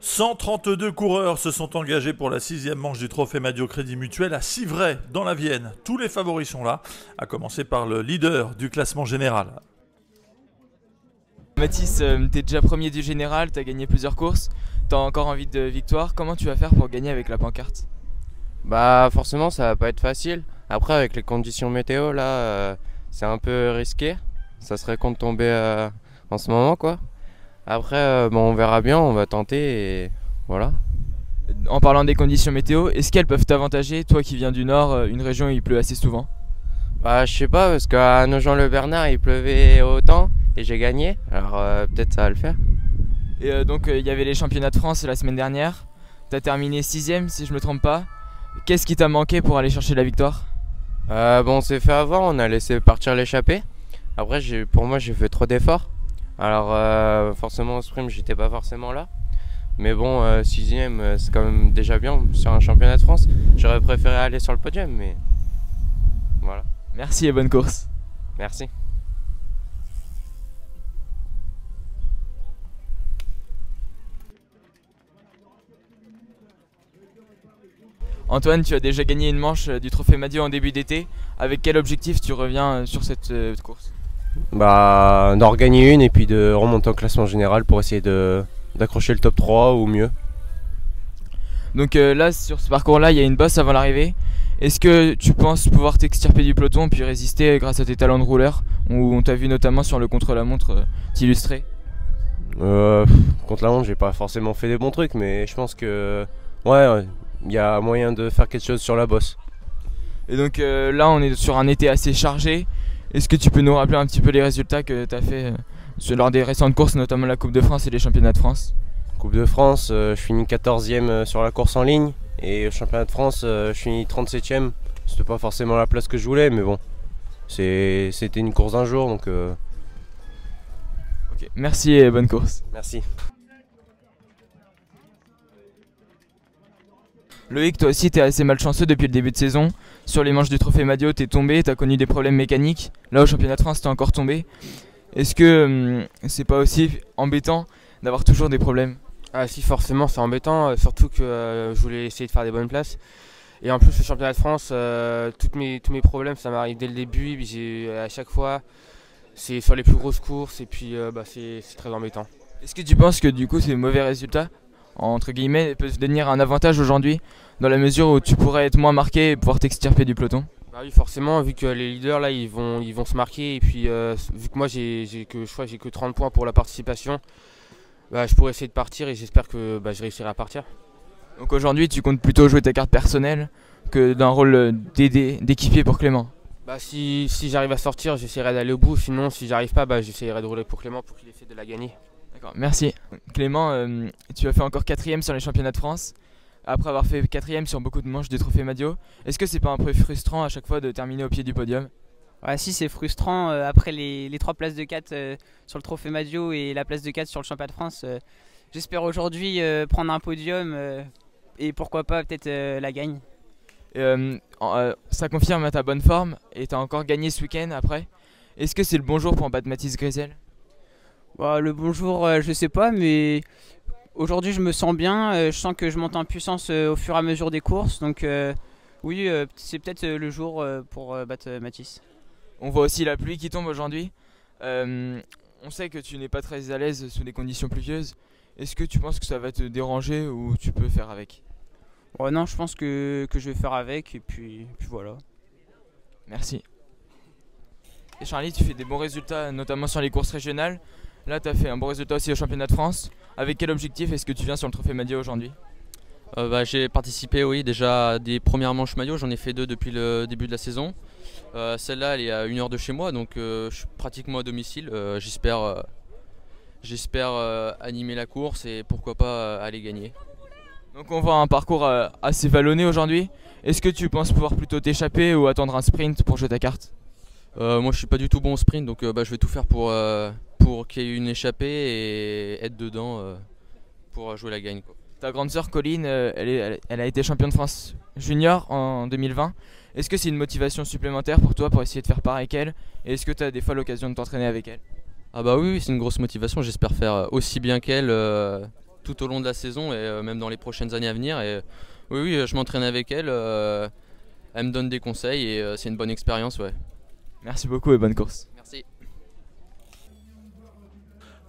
132 coureurs se sont engagés pour la 6e manche du Trophée Madio Crédit Mutuel à Civray, dans la Vienne. Tous les favoris sont là, à commencer par le leader du classement général. Mathis, t'es déjà premier du général, t'as gagné plusieurs courses, t'as encore envie de victoire. Comment tu vas faire pour gagner avec la pancarte? Bah forcément ça va pas être facile. Après avec les conditions météo là, c'est un peu risqué. Ça serait con de tomber en ce moment quoi. Après bon, on verra bien, on va tenter et voilà. En parlant des conditions météo, est-ce qu'elles peuvent t'avantager, toi qui viens du nord, une région où il pleut assez souvent? Bah je sais pas parce qu'à Nogent-le-Bernard il pleuvait autant et j'ai gagné. Alors peut-être ça va le faire. Et donc il y avait les championnats de France la semaine dernière. T'as terminé 6ème si je me trompe pas. Qu'est-ce qui t'a manqué pour aller chercher la victoire? Bon on s'est fait avoir, on a laissé partir l'échappée. Après pour moi j'ai fait trop d'efforts. Alors forcément au sprint j'étais pas forcément là. Mais bon 6ème c'est quand même déjà bien sur un championnat de France. J'aurais préféré aller sur le podium mais voilà. Merci et bonne course. Merci. Antoine, tu as déjà gagné une manche du Trophée Madio en début d'été. Avec quel objectif tu reviens sur cette course? Bah d'en regagner une et puis de remonter au classement général pour essayer d'accrocher le top 3 ou mieux. Donc là sur ce parcours là il y a une bosse avant l'arrivée. Est-ce que tu penses pouvoir t'extirper du peloton puis résister grâce à tes talents de rouleur où on t'a vu notamment sur le contre-la-montre t'illustrer? Contre la montre j'ai pas forcément fait des bons trucs mais je pense que ouais il y a moyen de faire quelque chose sur la bosse. Et donc là on est sur un été assez chargé. Est-ce que tu peux nous rappeler un petit peu les résultats que tu as fait lors des récentes courses, notamment la Coupe de France et les championnats de France? Coupe de France, je finis 14e sur la course en ligne et au championnat de France, je finis 37e. C'était pas forcément la place que je voulais, mais bon, c'était une course d'un jour donc. Ok, merci et bonne course. Merci. Loïc, toi aussi t'es assez malchanceux depuis le début de saison. Sur les manches du Trophée Madio, t'es tombé, t'as connu des problèmes mécaniques. Là au championnat de France, t'es encore tombé. Est-ce que c'est pas aussi embêtant d'avoir toujours des problèmes? Ah si, forcément c'est embêtant, surtout que je voulais essayer de faire des bonnes places. Et en plus le championnat de France, tous mes problèmes ça m'arrive dès le début, puis à chaque fois c'est sur les plus grosses courses et puis c'est très embêtant. Est-ce que tu penses que du coup ces mauvais résultats, entre guillemets, peuvent devenir un avantage aujourd'hui, dans la mesure où tu pourrais être moins marqué et pouvoir t'extirper du peloton? Bah oui forcément, vu que les leaders là ils vont se marquer et puis vu que moi j'ai que 30 points pour la participation, bah, je pourrais essayer de partir et j'espère que je réussirai à partir. Donc aujourd'hui tu comptes plutôt jouer ta carte personnelle que d'un rôle d'équipier pour Clément? Bah si j'arrive à sortir j'essaierai d'aller au bout, sinon si j'arrive pas j'essaierai de rouler pour Clément pour qu'il essaie de la gagner. D'accord, merci. Clément, tu as fait encore 4ème sur les championnats de France, après avoir fait 4ème sur beaucoup de manches du Trophée Madio. Est-ce que c'est pas un peu frustrant à chaque fois de terminer au pied du podium? Ouais, si, c'est frustrant. Après les 3 places de 4 sur le Trophée Madio et la place de 4 sur le Championnat de France, j'espère aujourd'hui prendre un podium et pourquoi pas peut-être la gagne. Ça confirme ta bonne forme et tu as encore gagné ce week-end après. Est-ce que c'est le bon jour pour battre Mathis Grisel? Bah, le bonjour, je sais pas, mais aujourd'hui je me sens bien. Je sens que je monte en puissance au fur et à mesure des courses. Donc oui, c'est peut-être le jour pour battre Mathis. On voit aussi la pluie qui tombe aujourd'hui. On sait que tu n'es pas très à l'aise sous des conditions pluvieuses. Est-ce que tu penses que ça va te déranger ou tu peux faire avec? Non, je pense que je vais faire avec et puis voilà. Merci. Et Charlie, tu fais des bons résultats, notamment sur les courses régionales. Là, tu as fait un bon résultat aussi au championnat de France. Avec quel objectif est-ce que tu viens sur le Trophée Madio aujourd'hui? J'ai participé oui, déjà à des premières manches maillot, j'en ai fait 2 depuis le début de la saison. Celle-là elle est à 1 heure de chez moi donc je suis pratiquement à domicile. J'espère animer la course et pourquoi pas aller gagner. Donc on voit un parcours assez vallonné aujourd'hui. Est-ce que tu penses pouvoir plutôt t'échapper ou attendre un sprint pour jouer ta carte? Moi je suis pas du tout bon au sprint donc je vais tout faire pour qu'il y ait une échappée et être dedans pour jouer la gagne, quoi. Ta grande sœur Colline, elle a été championne de France junior en 2020. Est-ce que c'est une motivation supplémentaire pour toi pour essayer de faire pareil qu'elle? Et est-ce que tu as des fois l'occasion de t'entraîner avec elle? Ah bah oui, c'est une grosse motivation, j'espère faire aussi bien qu'elle tout au long de la saison et même dans les prochaines années à venir. Et oui, je m'entraîne avec elle. Elle me donne des conseils et c'est une bonne expérience. Ouais. Merci beaucoup et bonne course. Merci.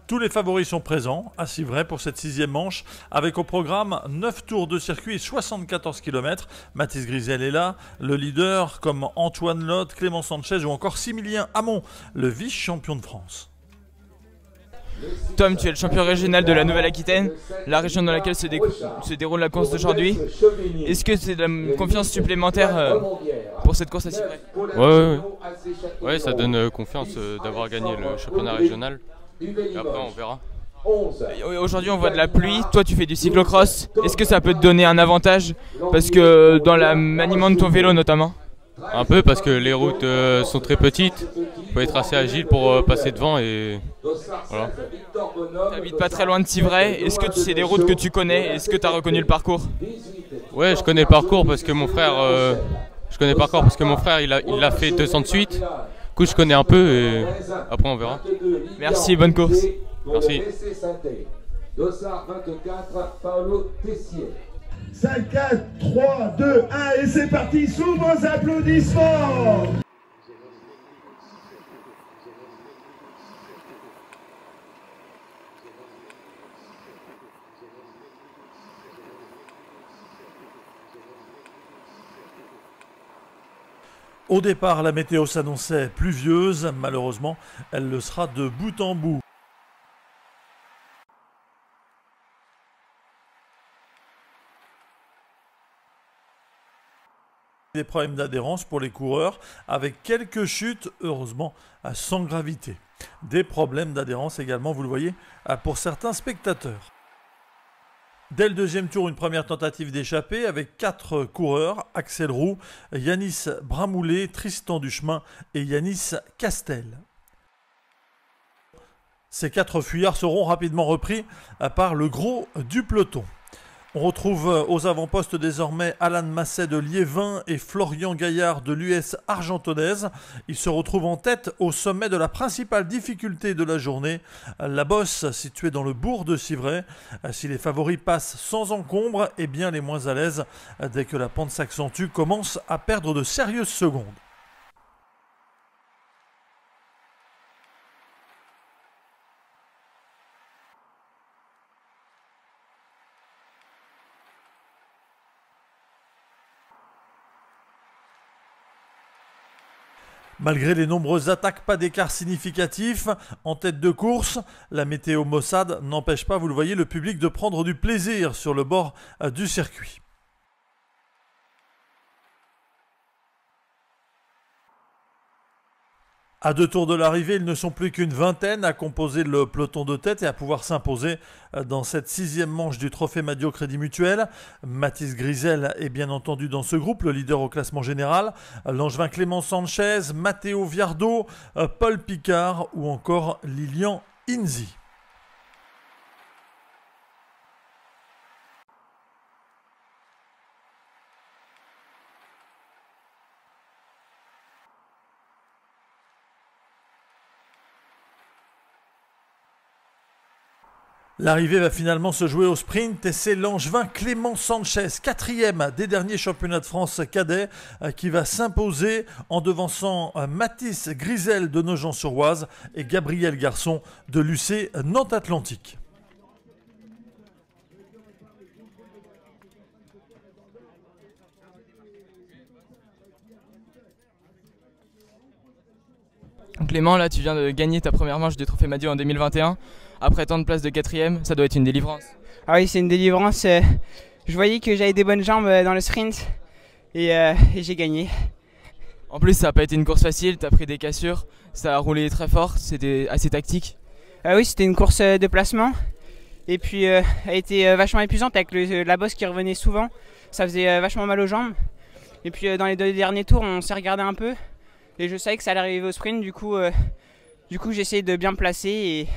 Tous les favoris sont présents à Civray pour cette 6e manche, avec au programme 9 tours de circuit et 74 km. Mathis Grisel est là, le leader comme Antoine Lotte, Clément Sanchez ou encore Similien Hamon, le vice-champion de France. Tom, tu es le champion régional de la Nouvelle-Aquitaine, la région dans laquelle se déroule la course d'aujourd'hui. Est-ce que c'est de la confiance supplémentaire pour cette course à Civray? Ouais, ça donne confiance d'avoir gagné le championnat régional. Et après, on verra. Aujourd'hui, on voit de la pluie. Toi, tu fais du cyclocross. Est-ce que ça peut te donner un avantage? Parce que dans le maniement de ton vélo, notamment. Un peu parce que les routes sont très petites. Il faut être assez agile pour passer devant et voilà. Tu n'habites pas très loin de Civray. Est-ce que c'est des routes que tu connais? Est-ce que tu as reconnu le parcours? Ouais, je connais le parcours parce que mon frère, il l'a fait 2 ans de suite. Du coup, je connais un peu et après on verra. Merci, bonne course. Merci. 5, 4, 3, 2, 1 et c'est parti, sous vos applaudissements. Au départ, la météo s'annonçait pluvieuse. Malheureusement, elle le sera de bout en bout. Des problèmes d'adhérence pour les coureurs, avec quelques chutes, heureusement, sans gravité. Des problèmes d'adhérence également, vous le voyez, pour certains spectateurs. Dès le 2e tour, une première tentative d'échappée avec 4 coureurs, Axel Roux, Yanis Bramoulet, Tristan Duchemin et Yanis Castel. Ces 4 fuyards seront rapidement repris par le gros du peloton. On retrouve aux avant-postes désormais Alan Masset de Liévin et Florian Gaillard de l'US Argentonnaise. Ils se retrouvent en tête au sommet de la principale difficulté de la journée, la bosse située dans le bourg de Civray. Si les favoris passent sans encombre, eh bien les moins à l'aise, dès que la pente s'accentue, commencent à perdre de sérieuses secondes. Malgré les nombreuses attaques, pas d'écart significatif. En tête de course, la météo maussade n'empêche pas, vous le voyez, le public de prendre du plaisir sur le bord du circuit. À 2 tours de l'arrivée, ils ne sont plus qu'une vingtaine à composer le peloton de tête et à pouvoir s'imposer dans cette 6e manche du Trophée Madio Crédit Mutuel. Mathis Grisel est bien entendu dans ce groupe, le leader au classement général. L'Angevin Clément Sanchez, Matteo Viardot, Paul Picard ou encore Lilian Inzi. L'arrivée va finalement se jouer au sprint et c'est l'Angevin Clément Sanchez, 4e des derniers championnats de France cadets, qui va s'imposer en devançant Mathis Grisel de Nogent-sur-Oise et Gabriel Garçon de l'UC Nantes Atlantique. Clément, là tu viens de gagner ta première manche du Trophée Madio en 2021. Après tant de places de 4e, ça doit être une délivrance. Ah oui, c'est une délivrance. Je voyais que j'avais des bonnes jambes dans le sprint et j'ai gagné. En plus, ça n'a pas été une course facile, tu as pris des cassures, ça a roulé très fort, c'était assez tactique. Oui, c'était une course de placement et puis elle a été vachement épuisante avec la bosse qui revenait souvent. Ça faisait vachement mal aux jambes. Et puis dans les 2 derniers tours, on s'est regardé un peu et je savais que ça allait arriver au sprint. Du coup j'ai essayé de bien me placer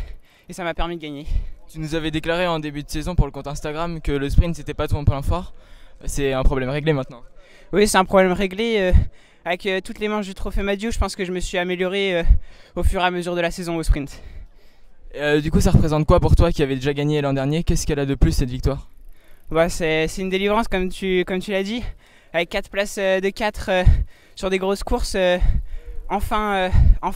et ça m'a permis de gagner. Tu nous avais déclaré en début de saison pour le compte Instagram que le sprint c'était pas ton point fort. C'est un problème réglé maintenant. Oui, c'est un problème réglé. Avec toutes les manches du Trophée Madio, je pense que je me suis amélioré au fur et à mesure de la saison au sprint. Du coup, ça représente quoi pour toi qui avait déjà gagné l'an dernier? Qu'est-ce qu'elle a de plus cette victoire? Bah, c'est une délivrance comme tu l'as dit, avec 4 places de 4 sur des grosses courses, enfin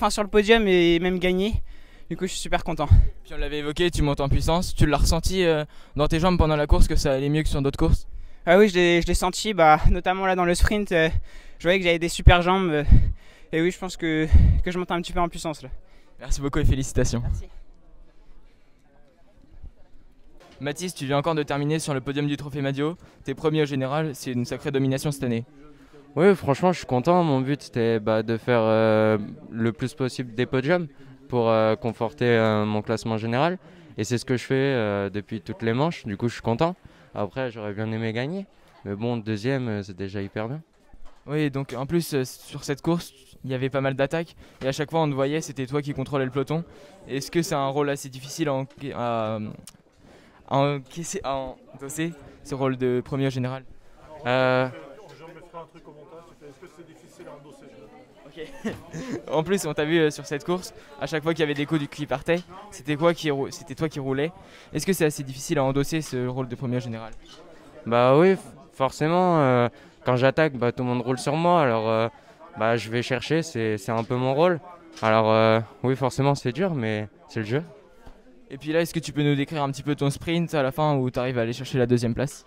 sur le podium et même gagné. Du coup, je suis super content. Puis on l'avait évoqué, tu montes en puissance. Tu l'as ressenti dans tes jambes pendant la course que ça allait mieux que sur d'autres courses? Ah oui, je l'ai senti, notamment là dans le sprint. Je voyais que j'avais des super jambes. Et oui, je pense que je monte un petit peu en puissance là. Merci beaucoup et félicitations. Merci. Mathis, tu viens encore de terminer sur le podium du Trophée Madio. T'es premier au général, c'est une sacrée domination cette année. Oui, franchement, je suis content. Mon but, c'était de faire le plus possible des podiums pour conforter mon classement général. Et c'est ce que je fais depuis toutes les manches. Du coup, je suis content. Après, j'aurais bien aimé gagner. Mais bon, deuxième, c'est déjà hyper bien. Oui, donc en plus, sur cette course, il y avait pas mal d'attaques. Et à chaque fois, on te voyait, c'était toi qui contrôlais le peloton. Est-ce que c'est un rôle assez difficile à endosser, ce rôle de premier au général? Je mettrai un truc au montage. Est-ce que c'est difficile à endosser? Ok. En plus, on t'a vu sur cette course, à chaque fois qu'il y avait des coups qui partaient, c'était toi qui roulais. Est-ce que c'est assez difficile à endosser ce rôle de premier au général? Bah oui, forcément. Quand j'attaque, tout le monde roule sur moi. Alors, je vais chercher, c'est un peu mon rôle. Alors, oui, forcément, c'est dur, mais c'est le jeu. Et puis là, est-ce que tu peux nous décrire un petit peu ton sprint à la fin où tu arrives à aller chercher la deuxième place?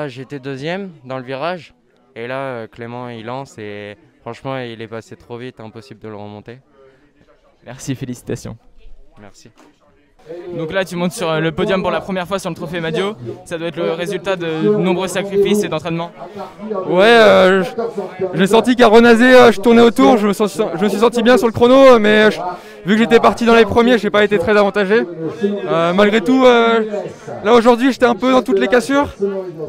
J'étais deuxième dans le virage. Et là, Clément, il lance et franchement, il est passé trop vite, impossible de le remonter. Merci, félicitations. Merci. Donc là, tu montes sur le podium pour la première fois sur le Trophée Madio. Ça doit être le résultat de nombreux sacrifices et d'entraînement. Ouais, j'ai senti qu'à Renazé, je tournais autour. Je me suis senti bien sur le chrono, mais vu que j'étais parti dans les premiers, je n'ai pas été très avantagé. Malgré tout, là aujourd'hui, j'étais un peu dans toutes les cassures,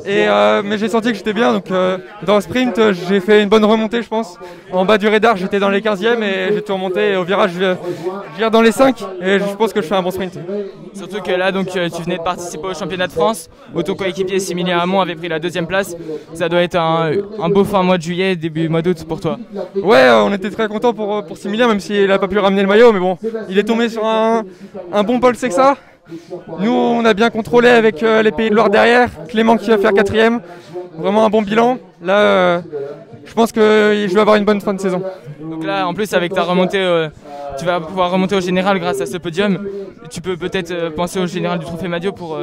mais j'ai senti que j'étais bien. Donc dans le sprint, j'ai fait une bonne remontée, je pense. En bas du radar, j'étais dans les 15e et j'ai tout remonté. Et au virage, je viens dans les 5 et je pense que je fais un bon sprint. Surtout que là, donc, tu venais de participer au championnat de France, où ton coéquipier Similien Hamon avait pris la deuxième place. Ça doit être un beau fin mois de juillet, début mois d'août pour toi. Ouais, on était très contents pour Similien, même s'il n'a pas pu ramener le maillot, mais bon, il est tombé sur un bon Paul Sexa. Nous, on a bien contrôlé avec les Pays de Loire derrière. Clément qui va faire 4e, vraiment un bon bilan. Là, je pense que je vais avoir une bonne fin de saison. Donc là, en plus, avec ta remontée, tu vas pouvoir remonter au général grâce à ce podium. Tu peux peut-être penser au général du Trophée Madio pour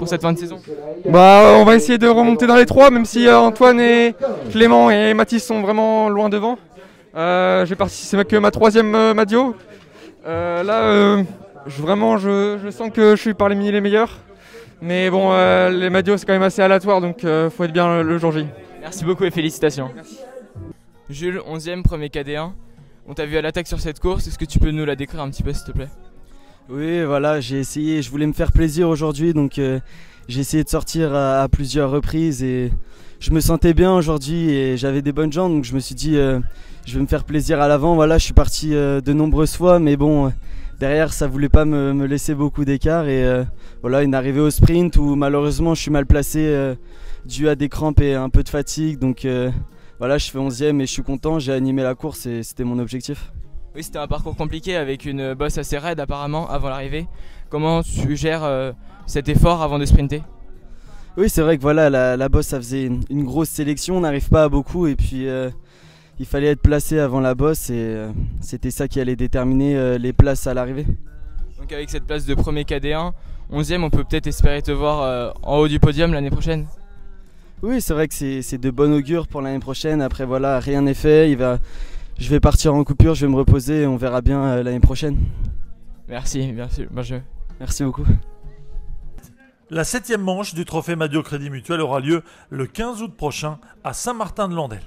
cette fin de saison. On va essayer de remonter dans les 3, même si Antoine et Clément et Mathis sont vraiment loin devant. J'ai participé que ma 3e Madio. Là, je sens que je suis parmi les meilleurs. Mais bon, les Madios, c'est quand même assez aléatoire, donc faut être bien le jour J. Merci beaucoup et félicitations. Merci. Jules, 11e, premier KD1. On t'a vu à l'attaque sur cette course, est-ce que tu peux nous la décrire un petit peu s'il te plaît? Oui, voilà, j'ai essayé, je voulais me faire plaisir aujourd'hui, donc j'ai essayé de sortir à plusieurs reprises et je me sentais bien aujourd'hui et j'avais des bonnes jambes, donc je me suis dit je vais me faire plaisir à l'avant. Voilà, je suis parti de nombreuses fois, mais bon, derrière ça voulait pas me laisser beaucoup d'écart et voilà, une arrivée au sprint où malheureusement je suis mal placé dû à des crampes et un peu de fatigue, donc voilà, je fais 11e et je suis content, j'ai animé la course et c'était mon objectif. Oui, c'était un parcours compliqué avec une bosse assez raide apparemment avant l'arrivée. Comment tu gères cet effort avant de sprinter? Oui, c'est vrai que voilà, la bosse ça faisait une grosse sélection, on n'arrive pas à beaucoup et puis il fallait être placé avant la bosse et c'était ça qui allait déterminer les places à l'arrivée. Donc avec cette place de premier KD1, 11e, on peut peut-être espérer te voir en haut du podium l'année prochaine? Oui, c'est vrai que c'est de bon augure pour l'année prochaine. Après voilà, rien n'est fait, je vais partir en coupure, je vais me reposer et on verra bien l'année prochaine. Merci, bon jeu. Merci beaucoup. La 7e manche du Trophée Madio Crédit Mutuel aura lieu le 15 août prochain à Saint-Martin-de-Landelle.